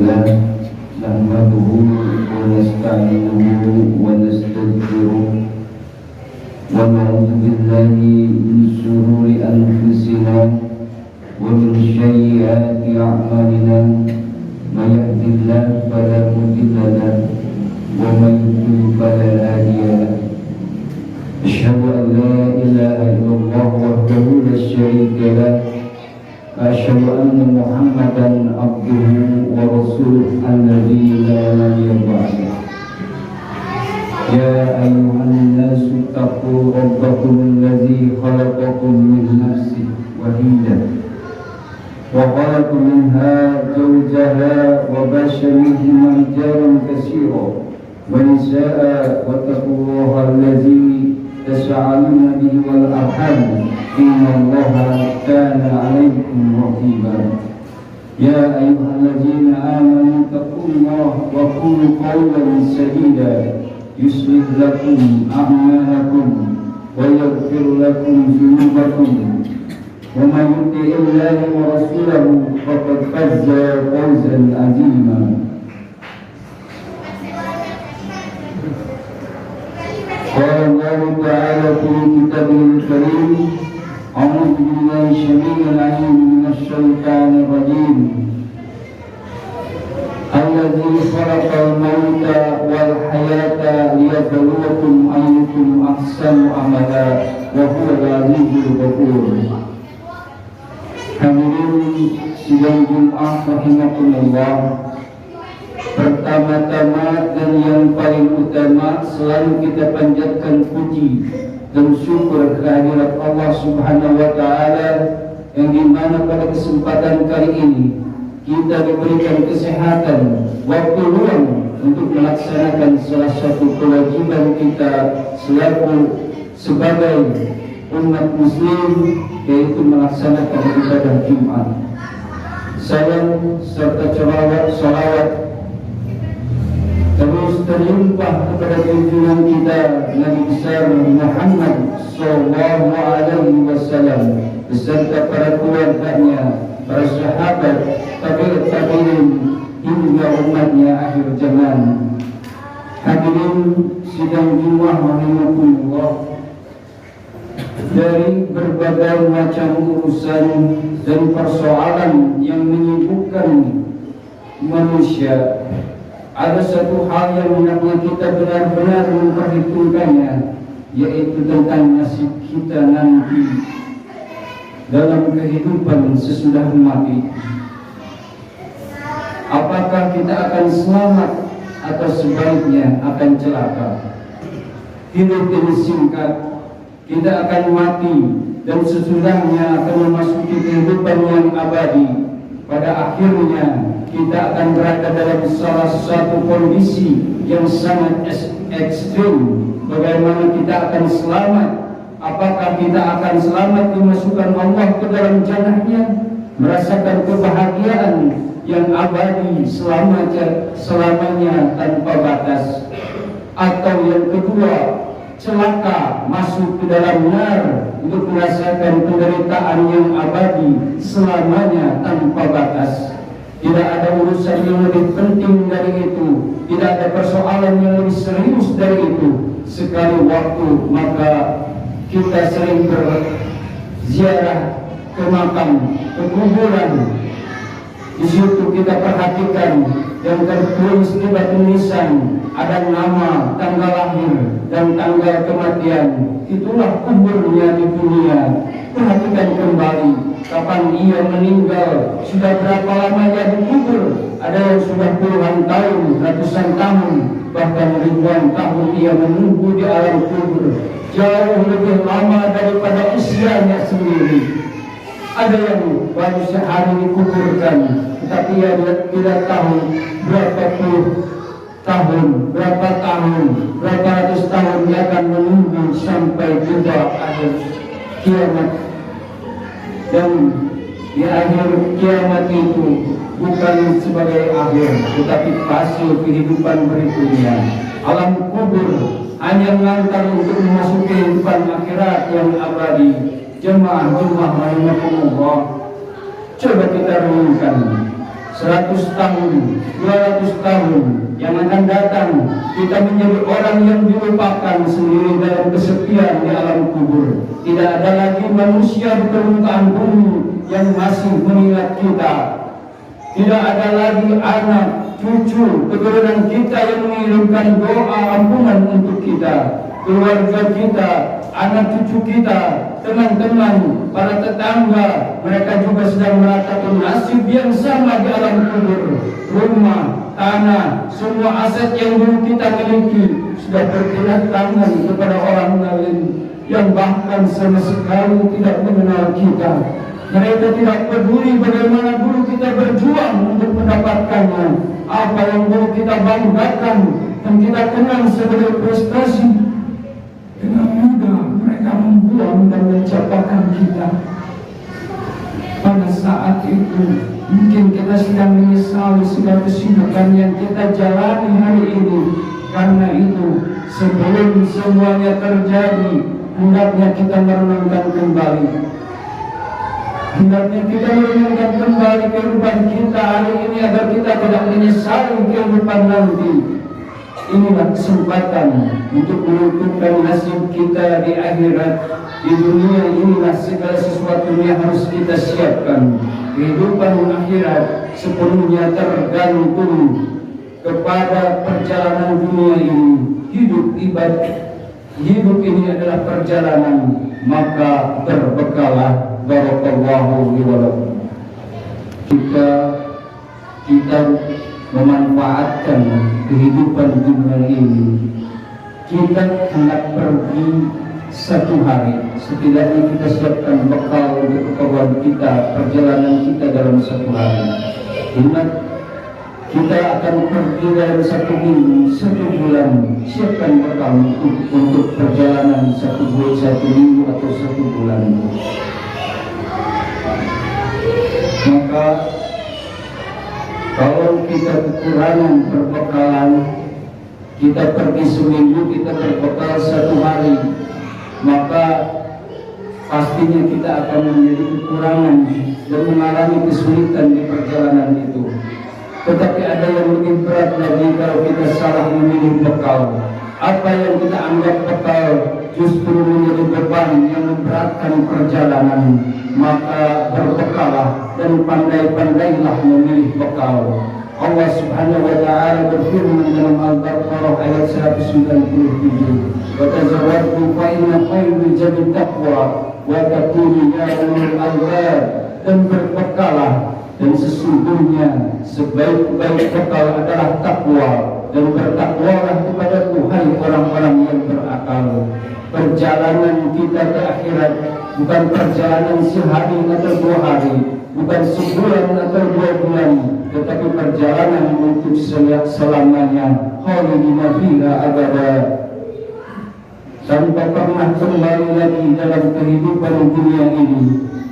لله نحمده ونستعينه ونستغفره ونعوذ بالله من شرور أنفسنا ومن سيئات أعمالنا من يهد الله فلا مضل له ومن يضلل فلا هادي له أشهد أن لا إله إلا الله وحده لا شريك له أشهد أن محمدا عبده ورسوله الذي لا نبي بعده يا أيها الناس اتقوا ربكم الذي خلقكم من نفس واحدة وخلق منها زوجها وبث منهما رجالا كثيرا ونساء واتقوا الله الذي تساءلون به والأرحام إن الله كان عليكم رقيبا يا أيها الذين آمنوا اتقوا الله وقولوا قولا سديدا يصلح لكم أعمالكم ويغفر لكم ذنوبكم ومن يطع الله ورسوله فقد فاز فوزا عظيما قال الله تعالى في كتابه الكريم أعوذ بالله السميع العليم من الشيطان الرجيم الذي خلق الموت والحياة ليبلوكم أيكم أحسن عملا وهو العزيز الغفور. Hadirin sidang Jumat rahimakumullah. Pertama-tama dan yang paling utama selalu kita panjatkan puji dan syukur kehadirat Allah Subhanahu wa taala yang dimana pada kesempatan kali ini kita diberikan kesehatan, waktu luang untuk melaksanakan salah satu kewajiban kita selaku sebagai umat muslim, yaitu melaksanakan ibadah Jumat. Salam serta salawat terus terlimpah kepada junjungan kita Nabi besar Muhammad sallallahu alaihi wasallam beserta para keluarganya, para sahabat, tabi'in hingga umatnya akhir zaman. Hadirin sidang Jumat rahimakumullah, dari berbagai macam urusan dan persoalan yang menyibukkan manusia, ada satu hal yang hendaknya kita benar-benar memperhitungkannya, yaitu tentang nasib kita nanti dalam kehidupan sesudah mati. Apakah kita akan selamat atau sebaliknya akan celaka? Hidup ini singkat, kita akan mati dan sesudahnya akan memasuki kehidupan yang abadi. Pada akhirnya kita akan berada dalam salah satu kondisi yang sangat ekstrim. Bagaimana kita akan selamat? Apakah kita akan selamat dimasukkan Allah ke dalam jannahnya, merasakan kebahagiaan yang abadi selamanya tanpa batas? Atau yang kedua, celaka, masuk ke dalam nar untuk merasakan penderitaan yang abadi selamanya tanpa batas? Tidak ada urusan yang lebih penting dari itu, tidak ada persoalan yang lebih serius dari itu. Sekali waktu maka kita sering berziarah ke makam, ke kuburan. Di situ kita perhatikan yang tertulis di batu nisan ada nama, tanggal lahir dan tanggal kematian. Itulah kuburnya di dunia. Perhatikan kembali kapan ia meninggal, sudah berapa lama ia dikubur. Ada yang sudah puluhan tahun, ratusan tahun, bahkan ribuan tahun ia menunggu di alam kubur, jauh lebih lama daripada usianya sendiri. Ada yang baru sehari dikuburkan, tetapi ia tidak tahu berapa puluh tahun, berapa ratus tahun dia akan menunggu sampai tiba akhir kiamat. Dan di akhir kiamat itu bukan sebagai akhir, tetapi fase kehidupan berikutnya. Alam kubur hanya mengantar untuk memasuki kehidupan akhirat yang abadi. Jemaah rahimakumullah, coba kita renungkan 100 tahun, 200 tahun yang akan datang, kita menjadi orang yang dilupakan sendiri dalam kesepian di alam kubur. Tidak ada lagi manusia di permukaan bumi yang masih mengingat kita. Tidak ada lagi anak, cucu, keturunan kita yang mengirimkan doa ampunan untuk kita. Keluarga kita, anak cucu kita, teman-teman, para tetangga, mereka juga sedang merasakan nasib yang sama di alam kubur. Rumah, tanah, semua aset yang dulu kita miliki sudah berpindah tangan kepada orang lain yang bahkan sama sekali tidak mengenal kita. Mereka tidak peduli bagaimana dulu kita berjuang untuk mendapatkannya, apa yang dulu kita banggakan dan kita kenal sebagai prestasi. Dengan mudah mereka membuang dan mencapakan kita. Pada saat itu mungkin kita sedang menyesali segala kesibukan yang kita jalani hari ini. Karena itu sebelum semuanya terjadi, hendaknya kita merenungkan kembali. Hendaknya kita merenungkan kembali kehidupan kita hari ini agar kita tidak menyesali kehidupan nanti. Inilah kesempatan untuk menentukan nasib kita di akhirat. Di dunia inilah segala sesuatu yang harus kita siapkan. Kehidupan akhirat sepenuhnya tergantung kepada perjalanan dunia ini. Hidup ini adalah perjalanan, maka berbekalah. Barakallahu li wa lakum. Kita memanfaatkan kehidupan dunia ini. Kita hendak pergi satu hari, setidaknya kita siapkan bekal untuk keperluan kita, perjalanan kita dalam satu hari. Ingat, kita akan pergi dalam satu minggu, satu bulan. Siapkan bekal untuk perjalanan satu minggu atau satu bulan. Maka kalau kita kekurangan perbekalan, kita pergi seminggu, kita berbekal satu hari, maka pastinya kita akan menjadi kekurangan dan mengalami kesulitan di perjalanan itu. Tetapi ada yang lebih berat lagi kalau kita salah memilih bekal. Apa yang kita anggap bekal justru menjadi beban yang memberatkan perjalanan. Maka berbekalah dan pandai-pandailah memilih bekal. Allah Subhanahu wa ta'ala berfirman dalam Al-Baqarah ayat 197, wa tazawwadu fa inna khairal zadi taqwa wa takunu ya ulul albab. Dan berbekalah, dan sesungguhnya sebaik-baik bekal adalah takwa, dan bertakwalah kepadaku hai orang-orang yang berakal. Perjalanan kita ke akhirat bukan perjalanan sehari atau 2 hari, bukan sebulan atau 2 bulan, tetapi perjalanan untuk selamanya. Khalidina fiha abada, tanpa pernah kembali lagi dalam kehidupan dunia ini.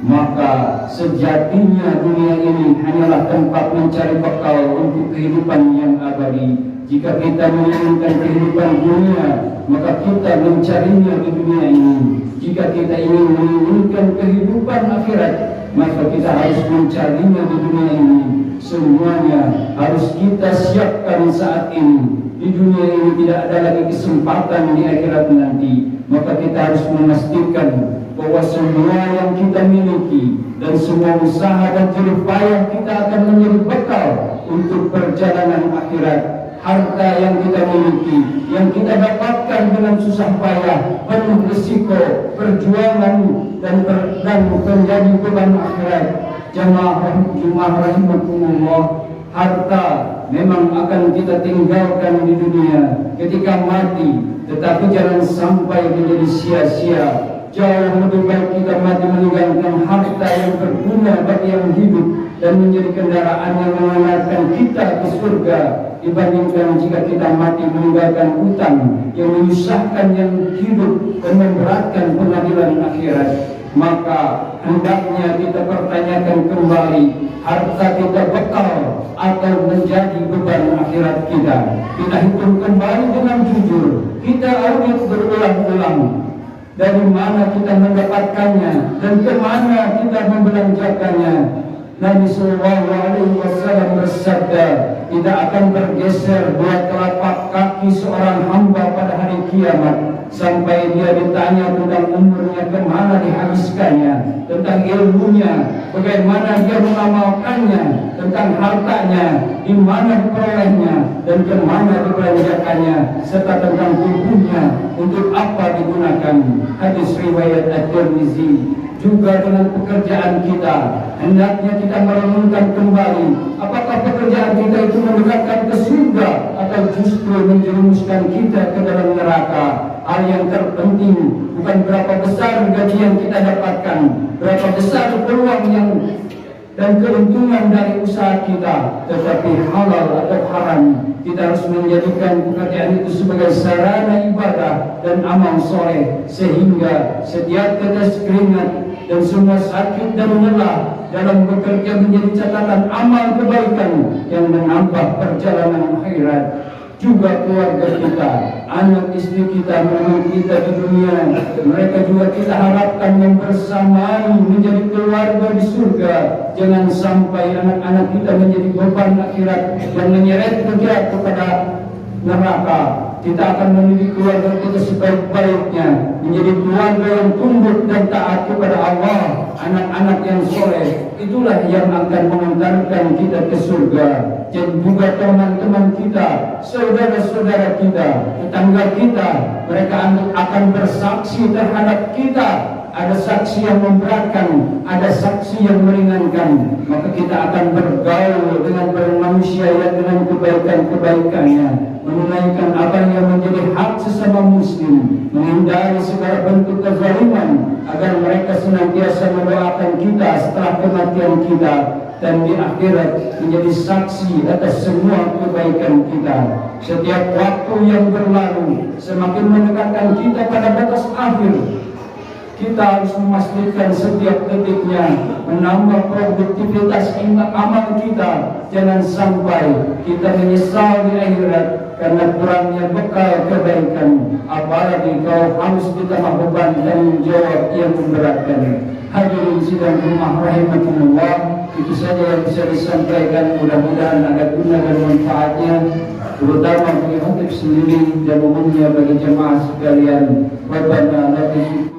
Maka sejatinya dunia ini hanyalah tempat mencari bekal untuk kehidupan yang abadi. Jika kita menginginkan kehidupan dunia, maka kita mencarinya di dunia ini. Jika kita ingin menginginkan kehidupan akhirat, maka kita harus mencarinya di dunia ini. Semuanya harus kita siapkan saat ini. Di dunia ini tidak ada lagi kesempatan di akhirat nanti. Maka kita harus memastikan bahwa semua yang kita miliki dan semua usaha dan jerih payah kita akan menjadi bekal untuk perjalanan akhirat. Harta yang kita miliki, yang kita dapatkan dengan susah payah, penuh risiko, perjuangan dan menjadi beban akhirat. Jamaah rahimakumullah, harta memang akan kita tinggalkan di dunia ketika mati, tetapi jangan sampai menjadi sia-sia. Jauh lebih baik kita mati meninggalkan harta yang berguna bagi yang hidup dan menjadi kendaraan yang mengantarkan kita ke surga, dibandingkan jika kita mati meninggalkan utang yang menyusahkan yang hidup dan memberatkan pengadilan akhirat. Maka hendaknya kita pertanyakan kembali, harta kita bekal atau menjadi beban akhirat kita. Kita hitung kembali dengan jujur, kita audit berulang-ulang. Dari mana kita mendapatkannya dan kemana kita membelanjakannya. Nabi Sallallahu Alaihi Wasallam bersabda, tidak akan bergeser dua telapak kaki seorang hamba pada hari kiamat sampai dia ditanya tentang umurnya kemana dihabiskannya, tentang ilmunya bagaimana dia mengamalkannya, tentang hartanya di mana diperolehnya dan kemana dibelanjakannya, serta tentang tubuhnya untuk apa digunakan. Hadis riwayat At-Tirmizi. Juga dengan pekerjaan kita, hendaknya kita merenungkan kembali apakah pekerjaan kita itu mendekatkan ke surga atau justru menjerumuskan kita ke dalam neraka. Hal yang terpenting bukan berapa besar gaji yang kita dapatkan, berapa besar peluang yang dan keuntungan dari usaha kita, tetapi halal atau haram. Kita harus menjadikan pekerjaan itu sebagai sarana ibadah dan amal soleh, sehingga setiap tetes keringat dan semua sakit dan lelah dalam bekerja menjadi catatan amal kebaikan yang menambah perjalanan akhirat. Juga keluarga kita, anak istri kita, menantu kita di dunia, mereka juga kita harapkan membersamai menjadi keluarga di surga. Jangan sampai anak-anak kita menjadi beban akhirat dan menyeret kita kepada neraka. Kita akan mendidik keluarga kita sebaik-baiknya, menjadi keluarga yang tunduk dan taat kepada Allah, anak-anak yang soleh. Itulah yang akan mengantarkan kita ke surga. Dan juga teman-teman kita, saudara-saudara kita, tetangga kita, mereka akan bersaksi terhadap kita. Ada saksi yang memberatkan, ada saksi yang meringankan. Maka kita akan bergaul dengan manusia dengan kebaikan-kebaikannya, menunaikan apa yang menjadi hak sesama muslim, menghindari segala bentuk kezaliman, agar mereka senantiasa mendoakan kita setelah kematian kita, dan di akhirat menjadi saksi atas semua kebaikan kita. Setiap waktu yang berlalu semakin mendekatkan kita pada batas akhir. Kita harus memastikan setiap detiknya menambah produktivitas amal kita. Jangan sampai kita menyesal di akhirat karena kurangnya bekal kebaikan, apalagi kalau harus ditambah beban tanggung jawab yang memberatkan. Hadirin sidang rumah rahimakumullah, itu saja yang bisa disampaikan. Mudah-mudahan ada guna dan manfaatnya, terutama bagi khatib sendiri dan umumnya bagi jemaah sekalian. Rabbana la tuzigh